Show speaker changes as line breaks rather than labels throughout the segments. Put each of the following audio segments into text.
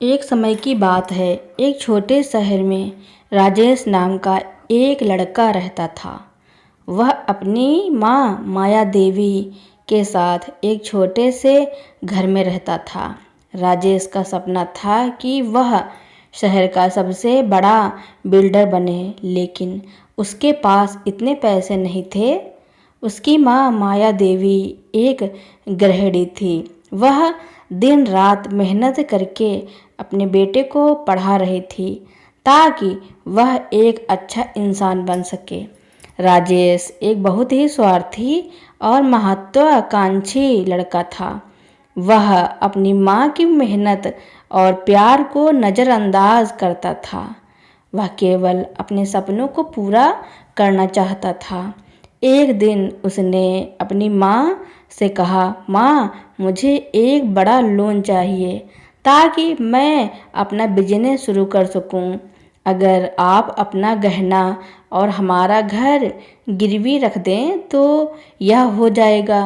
एक समय की बात है। एक छोटे शहर में राजेश नाम का एक लड़का रहता था। वह अपनी माँ माया देवी के साथ एक छोटे से घर में रहता था। राजेश का सपना था कि वह शहर का सबसे बड़ा बिल्डर बने, लेकिन उसके पास इतने पैसे नहीं थे। उसकी माँ माया देवी एक गृहिणी थी। वह दिन रात मेहनत करके अपने बेटे को पढ़ा रही थी ताकि वह एक अच्छा इंसान बन सके। राजेश एक बहुत ही स्वार्थी और महत्वाकांक्षी लड़का था। वह अपनी माँ की मेहनत और प्यार को नज़रअंदाज करता था। वह केवल अपने सपनों को पूरा करना चाहता था। एक दिन उसने अपनी माँ से कहा, माँ, मुझे एक बड़ा लोन चाहिए ताकि मैं अपना बिजनेस शुरू कर सकूं। अगर आप अपना गहना और हमारा घर गिरवी रख दें तो यह हो जाएगा।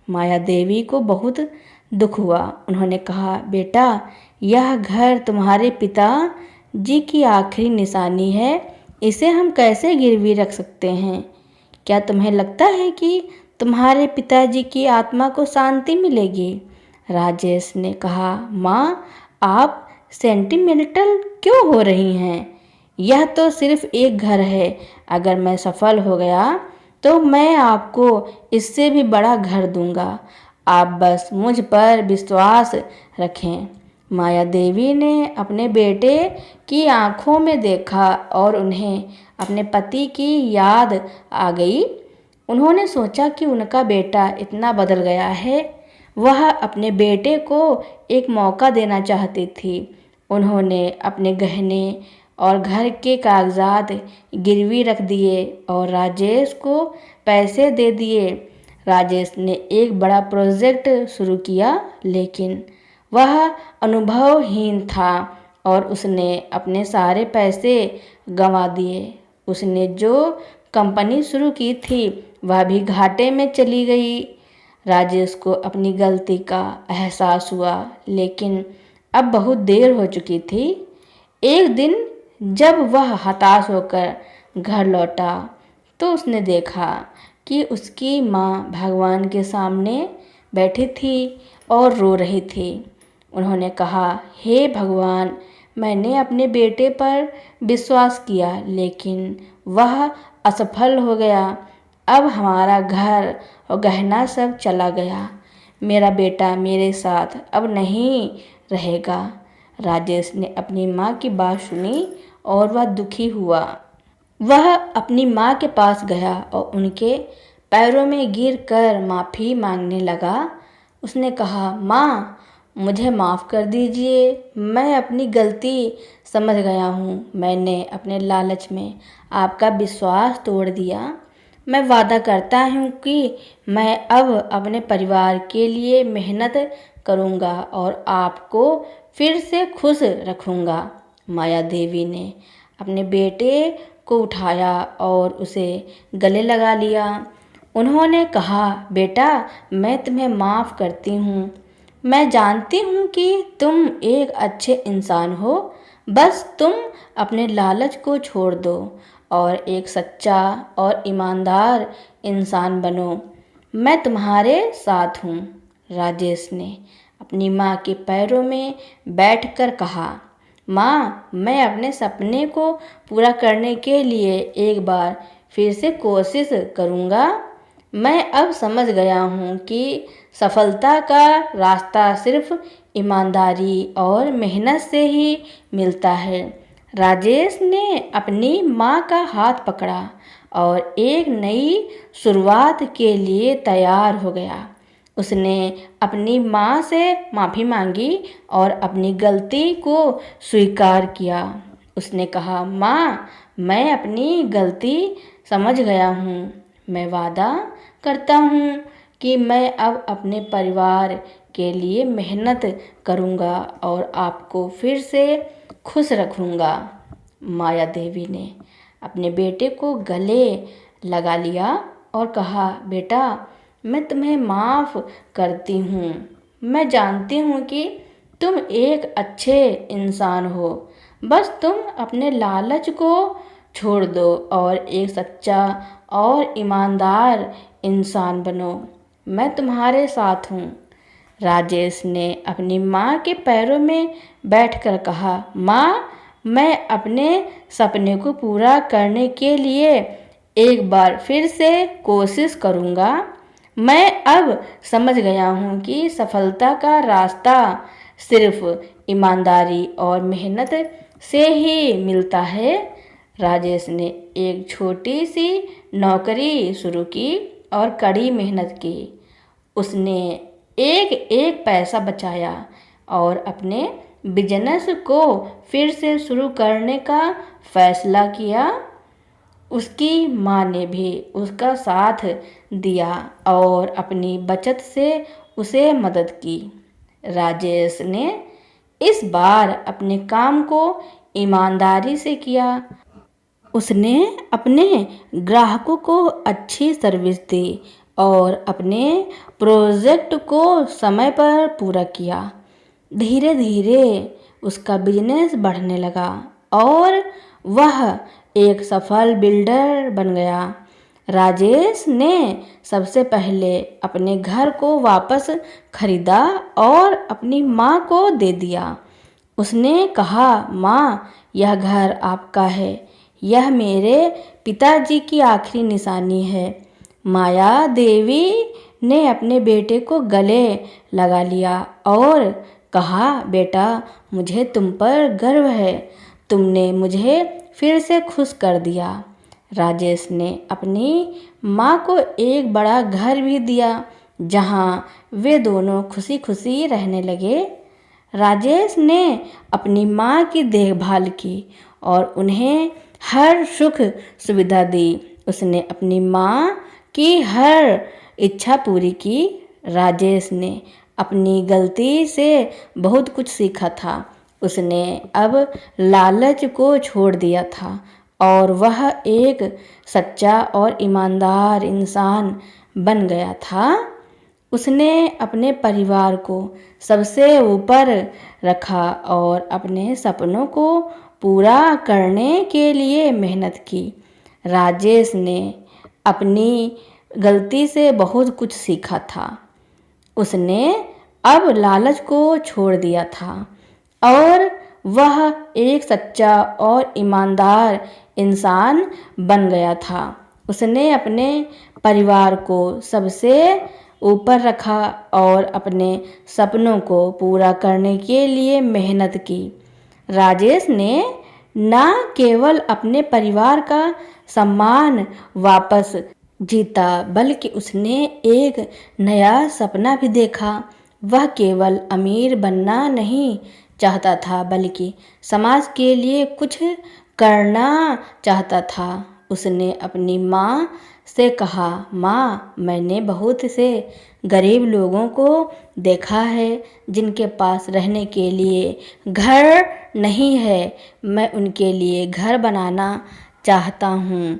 माया देवी को बहुत दुख हुआ। उन्होंने कहा, बेटा, यह घर तुम्हारे पिता जी की आखिरी निशानी है। इसे हम कैसे गिरवी रख सकते हैं? क्या तुम्हें लगता है कि तुम्हारे पिताजी की आत्मा को शांति मिलेगी? राजेश ने कहा, माँ, आप सेंटिमेंटल क्यों हो रही हैं? यह तो सिर्फ एक घर है। अगर मैं सफल हो गया तो मैं आपको इससे भी बड़ा घर दूंगा। आप बस मुझ पर विश्वास रखें। माया देवी ने अपने बेटे की आंखों में देखा और उन्हें अपने पति की याद आ गई। उन्होंने सोचा कि उनका बेटा इतना बदल गया है। वह अपने बेटे को एक मौका देना चाहती थी। उन्होंने अपने गहने और घर के कागजात गिरवी रख दिए और राजेश को पैसे दे दिए। राजेश ने एक बड़ा प्रोजेक्ट शुरू किया, लेकिन वह अनुभवहीन था और उसने अपने सारे पैसे गंवा दिए। उसने जो कंपनी शुरू की थी वह भी घाटे में चली गई। राजेश को अपनी गलती का एहसास हुआ, लेकिन अब बहुत देर हो चुकी थी। एक दिन जब वह हताश होकर घर लौटा तो उसने देखा कि उसकी माँ भगवान के सामने बैठी थी और रो रही थी। उन्होंने कहा, हे भगवान, मैंने अपने बेटे पर विश्वास किया, लेकिन वह असफल हो गया। अब हमारा घर और गहना सब चला गया। मेरा बेटा मेरे साथ अब नहीं रहेगा। राजेश ने अपनी माँ की बात सुनी और वह दुखी हुआ। वह अपनी माँ के पास गया और उनके पैरों में गिरकर माफ़ी मांगने लगा। उसने कहा, माँ, मुझे माफ़ कर दीजिए। मैं अपनी गलती समझ गया हूँ। मैंने अपने लालच में आपका विश्वास तोड़ दिया। मैं वादा करता हूँ कि मैं अब अपने परिवार के लिए मेहनत करूँगा और आपको फिर से खुश रखूँगा। माया देवी ने अपने बेटे को उठाया और उसे गले लगा लिया। उन्होंने कहा, बेटा, मैं तुम्हें माफ़ करती हूँ। मैं जानती हूँ कि तुम एक अच्छे इंसान हो। बस तुम अपने लालच को छोड़ दो और एक सच्चा और ईमानदार इंसान बनो। मैं तुम्हारे साथ हूँ। राजेश ने अपनी माँ के पैरों में बैठकर कहा, माँ, मैं अपने सपने को पूरा करने के लिए एक बार फिर से कोशिश करूँगा। मैं अब समझ गया हूँ कि सफलता का रास्ता सिर्फ ईमानदारी और मेहनत से ही मिलता है। राजेश ने अपनी माँ का हाथ पकड़ा और एक नई शुरुआत के लिए तैयार हो गया। उसने अपनी माँ से माफ़ी मांगी और अपनी गलती को स्वीकार किया। उसने कहा, माँ, मैं अपनी गलती समझ गया हूँ। मैं वादा करता हूँ कि मैं अब अपने परिवार के लिए मेहनत करूँगा और आपको फिर से खुश रखूँगा। माया देवी ने अपने बेटे को गले लगा लिया और कहा, बेटा, मैं तुम्हें माफ़ करती हूँ। मैं जानती हूँ कि तुम एक अच्छे इंसान हो, बस तुम अपने लालच को छोड़ दो और एक सच्चा और ईमानदार इंसान बनो। मैं तुम्हारे साथ हूँ। राजेश ने अपनी माँ के पैरों में बैठकर कहा, माँ, मैं अपने सपने को पूरा करने के लिए एक बार फिर से कोशिश करूँगा। मैं अब समझ गया हूँ कि सफलता का रास्ता सिर्फ ईमानदारी और मेहनत से ही मिलता है। राजेश ने एक छोटी सी नौकरी शुरू की और कड़ी मेहनत की। उसने एक एक पैसा बचाया और अपने बिजनेस को फिर से शुरू करने का फैसला किया। उसकी माँ ने भी उसका साथ दिया और अपनी बचत से उसे मदद की। राजेश ने इस बार अपने काम को ईमानदारी से किया। उसने अपने ग्राहकों को अच्छी सर्विस दी और अपने प्रोजेक्ट को समय पर पूरा किया। धीरे धीरे उसका बिजनेस बढ़ने लगा और वह एक सफल बिल्डर बन गया। राजेश ने सबसे पहले अपने घर को वापस खरीदा और अपनी माँ को दे दिया। उसने कहा, माँ, यह घर आपका है। यह मेरे पिताजी की आखिरी निशानी है। माया देवी ने अपने बेटे को गले लगा लिया और कहा, बेटा, मुझे तुम पर गर्व है। तुमने मुझे फिर से खुश कर दिया। राजेश ने अपनी माँ को एक बड़ा घर भी दिया जहाँ वे दोनों खुशी खुशी रहने लगे। राजेश ने अपनी माँ की देखभाल की और उन्हें हर सुख सुविधा दी। उसने अपनी माँ की हर इच्छा पूरी की। राजेश ने अपनी गलती से बहुत कुछ सीखा था। उसने अब लालच को छोड़ दिया था और वह एक सच्चा और ईमानदार इंसान बन गया था। उसने अपने परिवार को सबसे ऊपर रखा और अपने सपनों को पूरा करने के लिए मेहनत की। राजेश ने अपनी गलती से बहुत कुछ सीखा था। उसने अब लालच को छोड़ दिया था और वह एक सच्चा और ईमानदार इंसान बन गया था। उसने अपने परिवार को सबसे ऊपर रखा और अपने सपनों को पूरा करने के लिए मेहनत की। राजेश ने न केवल अपने परिवार का सम्मान वापस जीता, बल्कि उसने एक नया सपना भी देखा। वह केवल अमीर बनना नहीं चाहता था, बल्कि समाज के लिए कुछ करना चाहता था। उसने अपनी माँ से कहा, माँ, मैंने बहुत से गरीब लोगों को देखा है जिनके पास रहने के लिए घर नहीं है। मैं उनके लिए घर बनाना चाहता हूँ।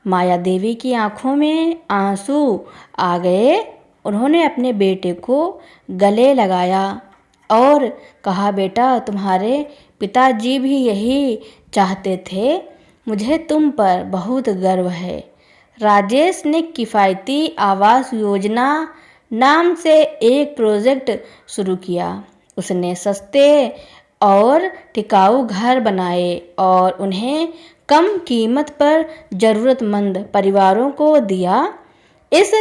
माया देवी की आंखों में आंसू आ गए। उन्होंने अपने बेटे को गले लगाया और कहा, बेटा, तुम्हारे पिताजी भी यही चाहते थे। मुझे तुम पर बहुत गर्व है। राजेश ने किफ़ायती आवास योजना नाम से एक प्रोजेक्ट शुरू किया। उसने सस्ते और टिकाऊ घर बनाए और उन्हें कम कीमत पर ज़रूरतमंद परिवारों को दिया। इस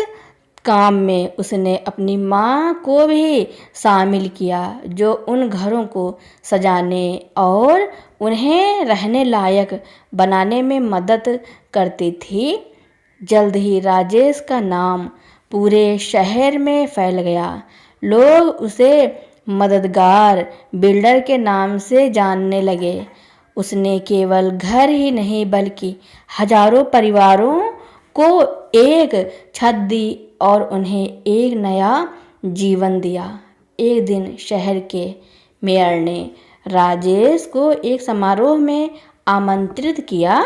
काम में उसने अपनी माँ को भी शामिल किया, जो उन घरों को सजाने और उन्हें रहने लायक बनाने में मदद करती थी। जल्द ही राजेश का नाम पूरे शहर में फैल गया। लोग उसे मददगार बिल्डर के नाम से जानने लगे। उसने केवल घर ही नहीं, बल्कि हजारों परिवारों को एक छत दी और उन्हें एक नया जीवन दिया। एक दिन शहर के मेयर ने राजेश को एक समारोह में आमंत्रित किया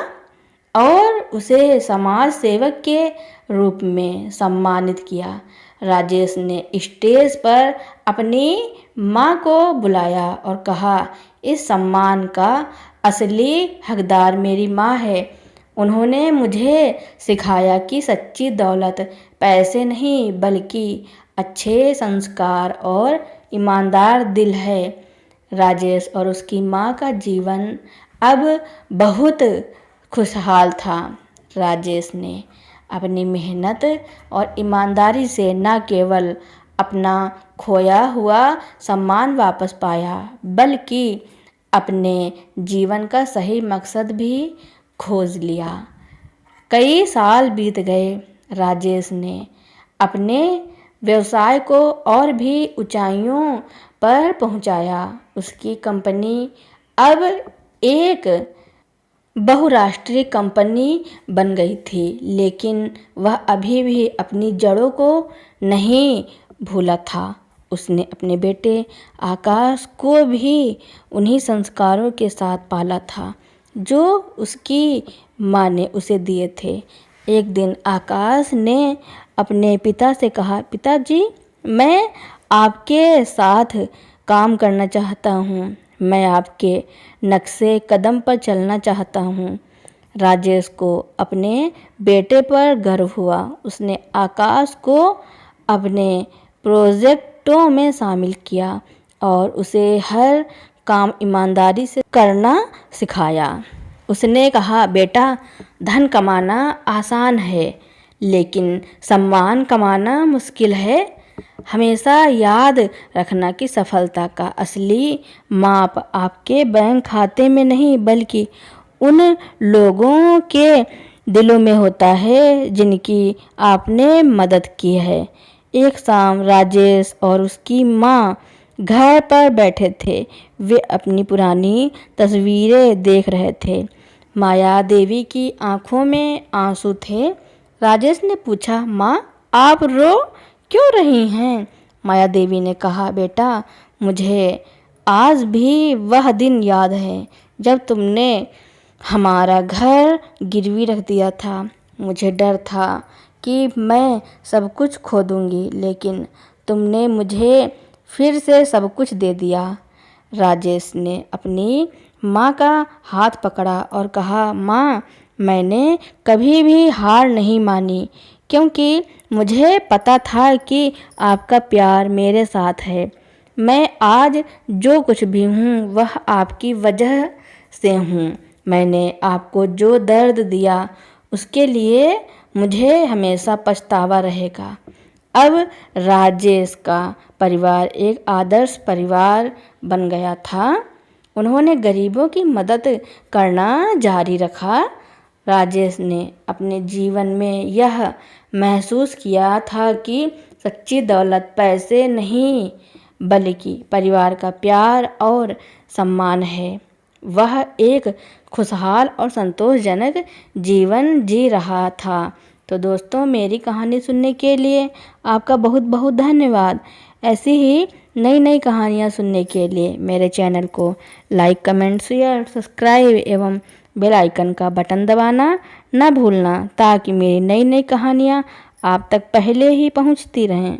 और उसे समाज सेवक के रूप में सम्मानित किया। राजेश ने स्टेज पर अपनी माँ को बुलाया और कहा, इस सम्मान का असली हकदार मेरी माँ है। उन्होंने मुझे सिखाया कि सच्ची दौलत पैसे नहीं बल्कि अच्छे संस्कार और ईमानदार दिल है। राजेश और उसकी माँ का जीवन अब बहुत खुशहाल था। राजेश ने अपनी मेहनत और ईमानदारी से न केवल अपना खोया हुआ सम्मान वापस पाया बल्कि अपने जीवन का सही मकसद भी खोज लिया। कई साल बीत गए। राजेश ने अपने व्यवसाय को और भी ऊंचाइयों पर पहुंचाया। उसकी कंपनी अब एक बहुराष्ट्रीय कंपनी बन गई थी, लेकिन वह अभी भी अपनी जड़ों को नहीं भूला था। उसने अपने बेटे आकाश को भी उन्हीं संस्कारों के साथ पाला था जो उसकी माँ ने उसे दिए थे। एक दिन आकाश ने अपने पिता से कहा, पिताजी, मैं आपके साथ काम करना चाहता हूँ। मैं आपके नक्शे कदम पर चलना चाहता हूँ। राजेश को अपने बेटे पर गर्व हुआ। उसने आकाश को अपने प्रोजेक्टों में शामिल किया और उसे हर काम ईमानदारी से करना सिखाया। उसने कहा, बेटा, धन कमाना आसान है लेकिन सम्मान कमाना मुश्किल है। हमेशा याद रखना कि सफलता का असली माप आपके बैंक खाते में नहीं बल्कि उन लोगों के दिलों में होता है जिनकी आपने मदद की है। एक शाम राजेश और उसकी माँ घर पर बैठे थे। वे अपनी पुरानी तस्वीरें देख रहे थे। माया देवी की आंखों में आंसू थे। राजेश ने पूछा, माँ, आप रो क्यों रही हैं? माया देवी ने कहा, बेटा, मुझे आज भी वह दिन याद है जब तुमने हमारा घर गिरवी रख दिया था। मुझे डर था कि मैं सब कुछ खो दूंगी, लेकिन तुमने मुझे फिर से सब कुछ दे दिया। राजेश ने अपनी माँ का हाथ पकड़ा और कहा, माँ, मैंने कभी भी हार नहीं मानी क्योंकि मुझे पता था कि आपका प्यार मेरे साथ है। मैं आज जो कुछ भी हूँ वह आपकी वजह से हूँ। मैंने आपको जो दर्द दिया उसके लिए मुझे हमेशा पछतावा रहेगा। अब राजेश का परिवार एक आदर्श परिवार बन गया था। उन्होंने गरीबों की मदद करना जारी रखा। राजेश ने अपने जीवन में यह महसूस किया था कि सच्ची दौलत पैसे नहीं बल्कि परिवार का प्यार और सम्मान है। वह एक खुशहाल और संतोषजनक जीवन जी रहा था। तो दोस्तों, मेरी कहानी सुनने के लिए आपका बहुत बहुत धन्यवाद। ऐसी ही नई नई कहानियाँ सुनने के लिए मेरे चैनल को लाइक, कमेंट, शेयर, सब्सक्राइब एवं बेल आइकन का बटन दबाना न भूलना ताकि मेरी नई नई कहानियाँ आप तक पहले ही पहुँचती रहें।